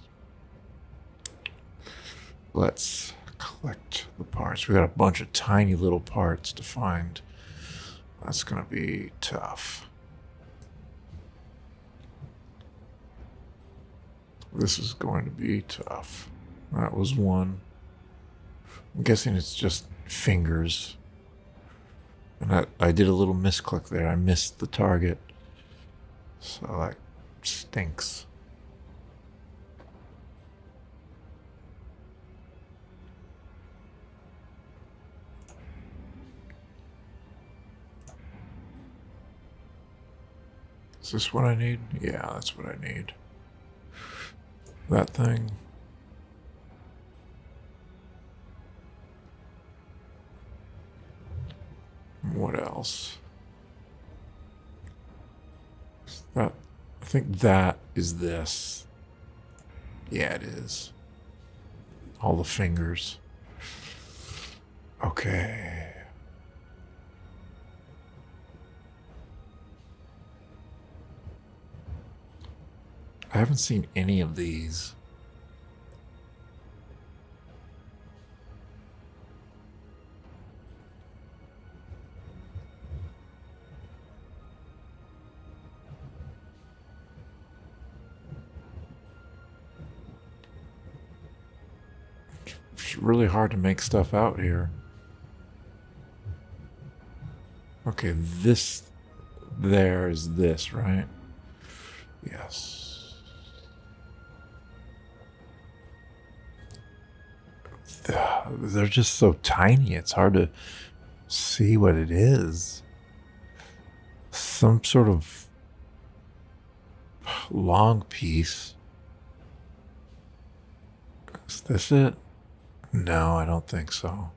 Let's collect the parts. We got a bunch of tiny little parts to find. That's gonna be tough. This is going to be tough. That was one. I'm guessing it's just fingers. And I did a little misclick there. I missed the target. So that stinks. Is this what I need? Yeah, that's what I need. That thing. What else? That, I think that is this. Yeah, it is. All the fingers. Okay. I haven't seen any of these. It's really hard to make stuff out here. Okay, this there is this, right? Yes. They're just so tiny, it's hard to see what it is. Some sort of long piece. Is this it? No, I don't think so.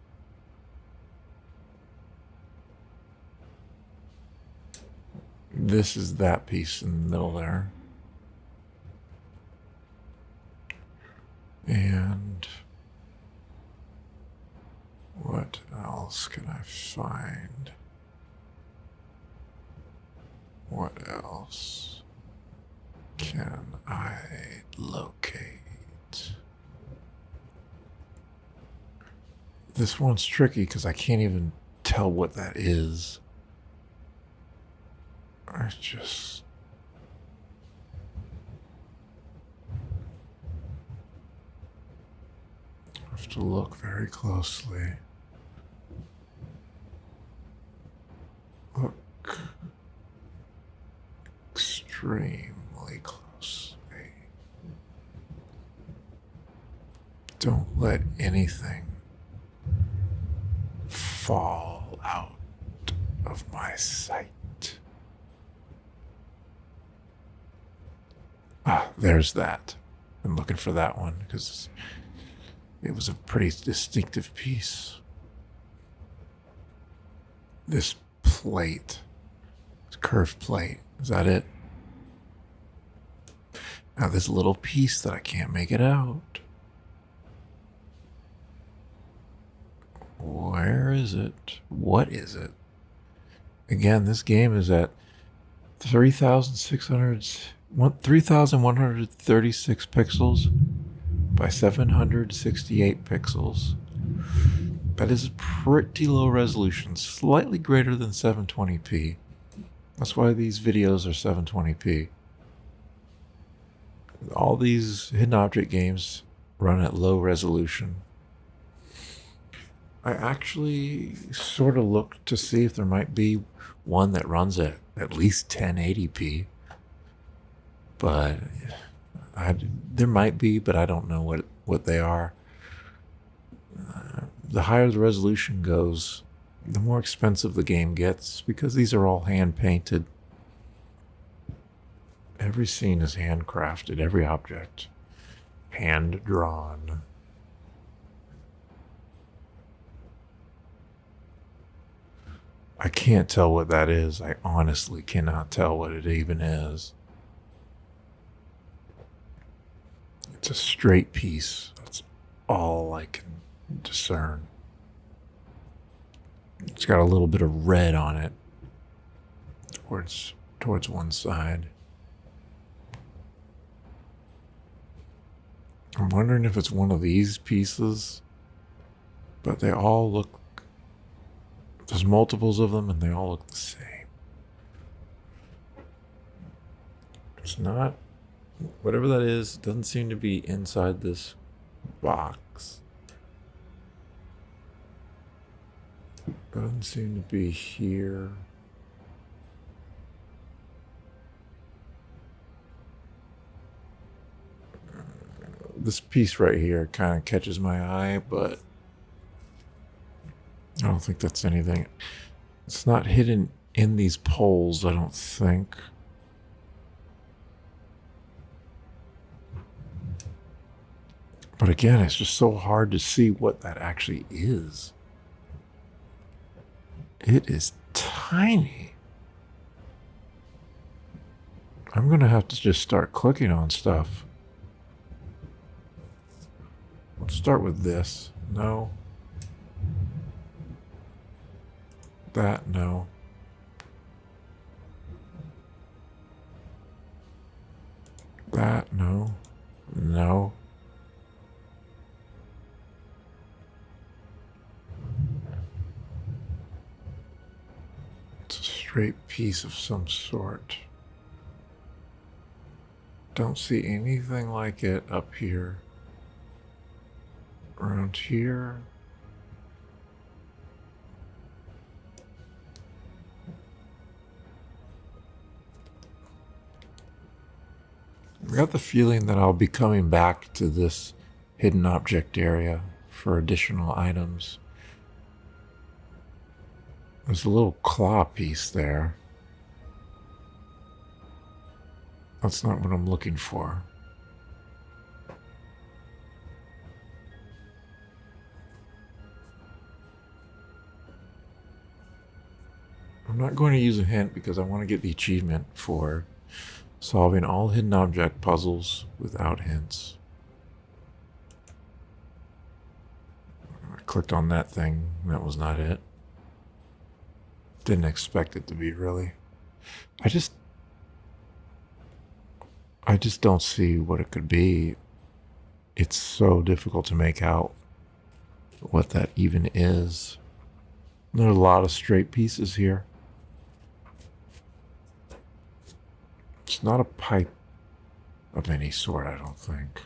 This is that piece in the middle there. And what else can I find? What else can I locate? This one's tricky because I can't even tell what that is. I just... have to look very closely. Look extremely closely. Don't let anything fall out of my sight. Ah, there's that. I'm looking for that one because it was a pretty distinctive piece. This plate, this curved plate, is that it? Now this little piece that I can't make it out. Where is it? What is it? Again, this game is at 3,136 pixels by 768 pixels. That is a pretty low resolution, slightly greater than 720p. That's why these videos are 720p. All these hidden object games run at low resolution. I actually sort of looked to see if there might be one that runs at least 1080p. But there might be, but I don't know what they are. The higher the resolution goes, the more expensive the game gets because these are all hand painted. Every scene is handcrafted, every object hand drawn. I can't tell what that is. I honestly cannot tell what it even is. It's a straight piece. That's all I can discern. It's got a little bit of red on it towards one side. I'm wondering if it's one of these pieces, but they all look... There's multiples of them and they all look the same. It's not... Whatever that is, it doesn't seem to be inside this box. Doesn't seem to be here. This piece right here kind of catches my eye, but I don't think that's anything. It's not hidden in these poles, I don't think. But again, it's just so hard to see what that actually is. It is tiny. I'm going to have to just start clicking on stuff. Let's start with this. No. That, no. That, no. No. It's a straight piece of some sort. Don't see anything like it up here. Around here. I got the feeling that I'll be coming back to this hidden object area for additional items. There's a little claw piece there. That's not what I'm looking for. I'm not going to use a hint because I want to get the achievement for solving all hidden object puzzles without hints. I clicked on that thing. That was not it. Didn't expect it to be, really. I just don't see what it could be. It's so difficult to make out what that even is. There are a lot of straight pieces here. It's not a pipe of any sort, I don't think.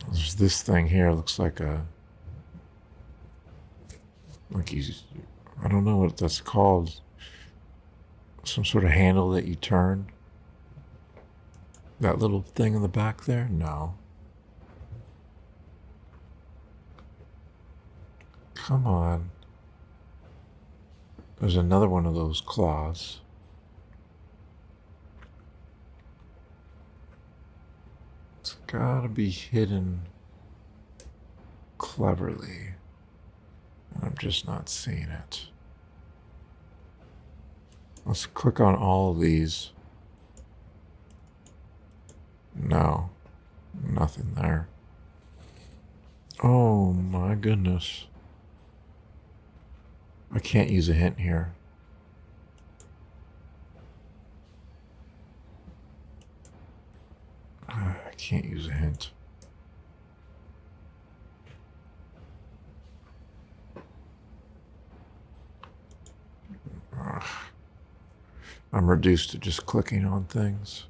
There's this thing here, looks like he's, I don't know what that's called. Some sort of handle that you turn. That little thing in the back there? No. Come on. There's another one of those claws. It's gotta be hidden cleverly. I'm just not seeing it. Let's click on all of these. No, nothing there. Oh my goodness. I can't use a hint here. I can't use a hint. Ugh. I'm reduced to just clicking on things.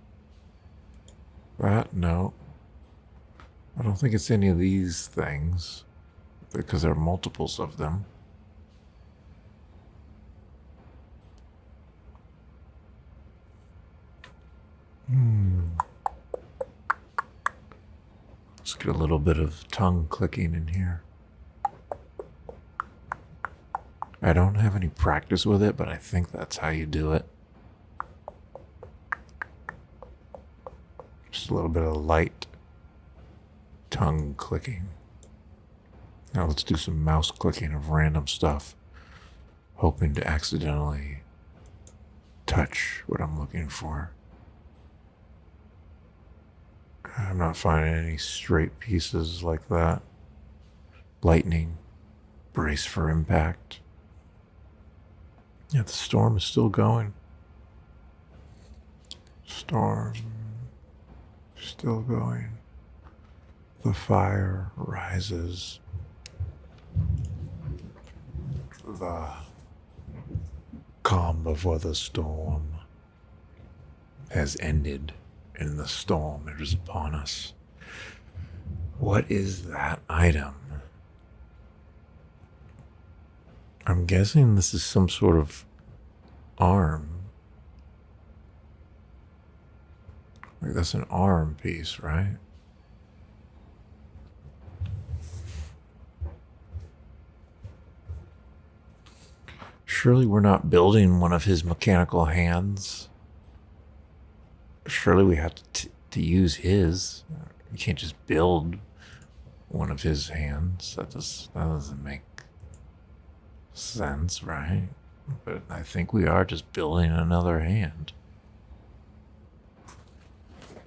That, no. I don't think it's any of these things, because there are multiples of them. Let's get a little bit of tongue clicking in here. I don't have any practice with it, but I think that's how you do it. Just a little bit of light tongue clicking. Now let's do some mouse clicking of random stuff, hoping to accidentally touch what I'm looking for. I'm not finding any straight pieces like that. Lightning, brace for impact. Yeah, the storm is still going. Storm, still going. The fire rises. The calm before the storm has ended, and the storm is upon us. What is that item? I'm guessing this is some sort of arm. Like that's an arm piece, right? Surely we're not building one of his mechanical hands. Surely we have to use his. You can't just build one of his hands. That doesn't make sense, right? But I think we are just building another hand.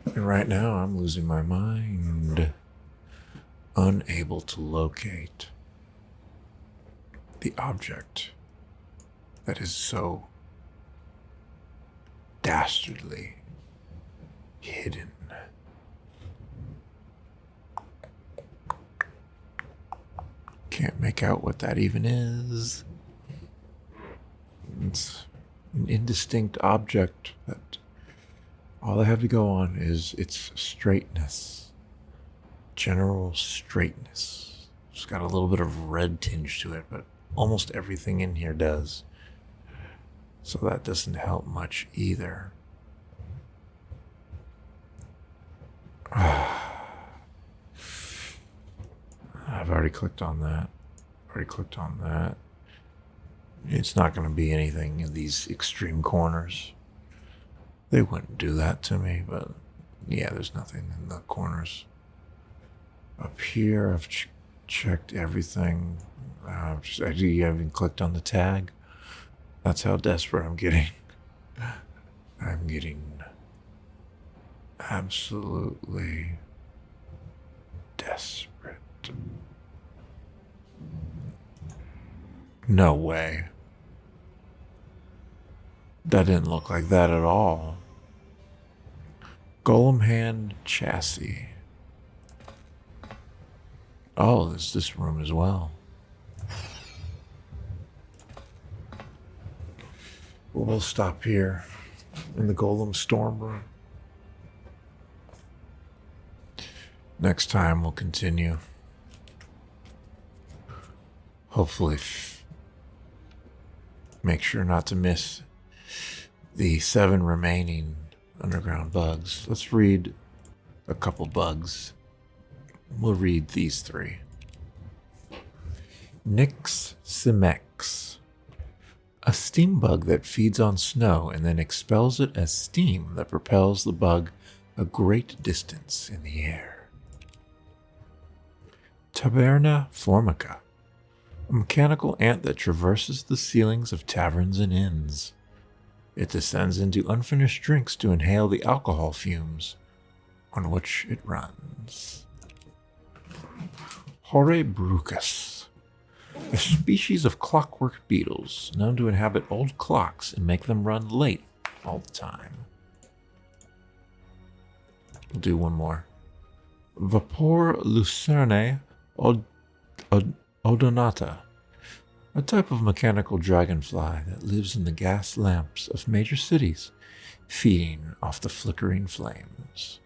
And right now I'm losing my mind, unable to locate the object that is so dastardly hidden. Can't make out what that even is. It's an indistinct object that all I have to go on is its straightness. General straightness. It's got a little bit of red tinge to it, but almost everything in here does. So that doesn't help much either. I've already clicked on that. It's not going to be anything in these extreme corners. They wouldn't do that to me, but yeah, there's nothing in the corners. Up here, I've checked everything. I haven't clicked on the tag. That's how desperate I'm getting. I'm getting absolutely desperate. No way. That didn't look like that at all. Golem hand chassis. Oh, there's this room as well. We'll stop here in the Golem Storm room. Next time we'll continue. Hopefully make sure not to miss the 7 remaining underground bugs. Let's read a couple bugs. We'll read these 3. Nyx Simex. A steam bug that feeds on snow and then expels it as steam that propels the bug a great distance in the air. Taberna Formica. A mechanical ant that traverses the ceilings of taverns and inns. It descends into unfinished drinks to inhale the alcohol fumes on which it runs. Horebrucus. A species of clockwork beetles known to inhabit old clocks and make them run late all the time. We'll do one more. Vapor Lucerne odonata. A type of mechanical dragonfly that lives in the gas lamps of major cities, feeding off the flickering flames.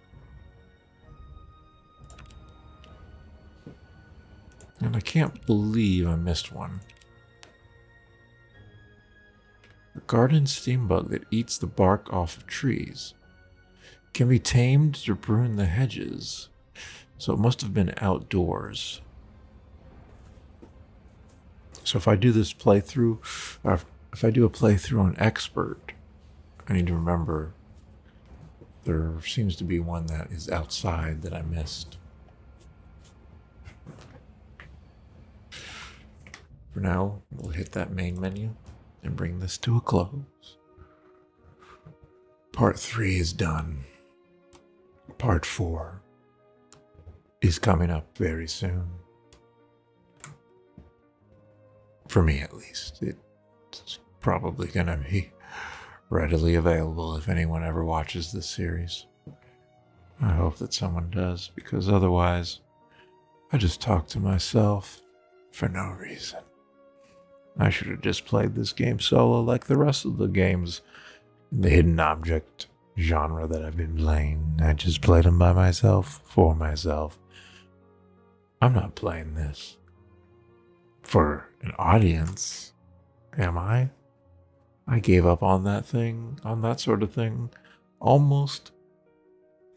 And I can't believe I missed one. A garden steam bug that eats the bark off of trees. Can be tamed to prune the hedges, so it must have been outdoors. So if I do this playthrough, or if I do a playthrough on expert, I need to remember there seems to be one that is outside that I missed. For now, we'll hit that main menu and bring this to a close. Part 3 is done. Part 4 is coming up very soon. For me, at least. It's probably going to be readily available if anyone ever watches this series. I hope that someone does, because otherwise, I just talk to myself for no reason. I should have just played this game solo like the rest of the games in the hidden object genre that I've been playing. I just played them by myself, for myself. I'm not playing this for an audience, am I? I gave up on that thing, on that sort of thing, almost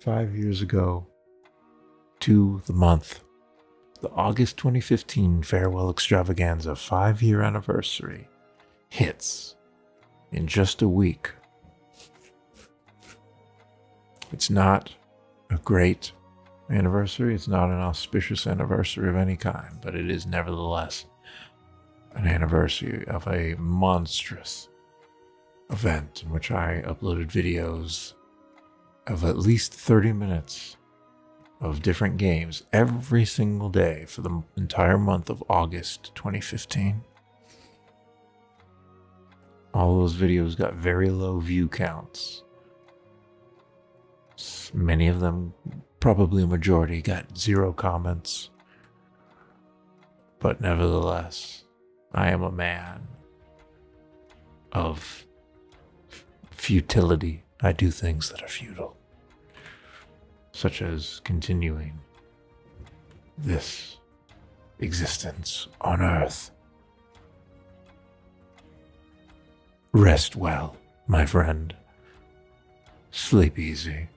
5 years ago to the month. The August 2015 Farewell Extravaganza 5-year anniversary hits in just a week. It's not a great anniversary. It's not an auspicious anniversary of any kind, but it is nevertheless an anniversary of a monstrous event in which I uploaded videos of at least 30 minutes of different games every single day for the entire month of August 2015. All those videos got very low view counts. Many of them, probably a majority, got 0 comments. But nevertheless, I am a man of futility. I do things that are futile, such as continuing this existence on Earth. Rest well, my friend. Sleep easy.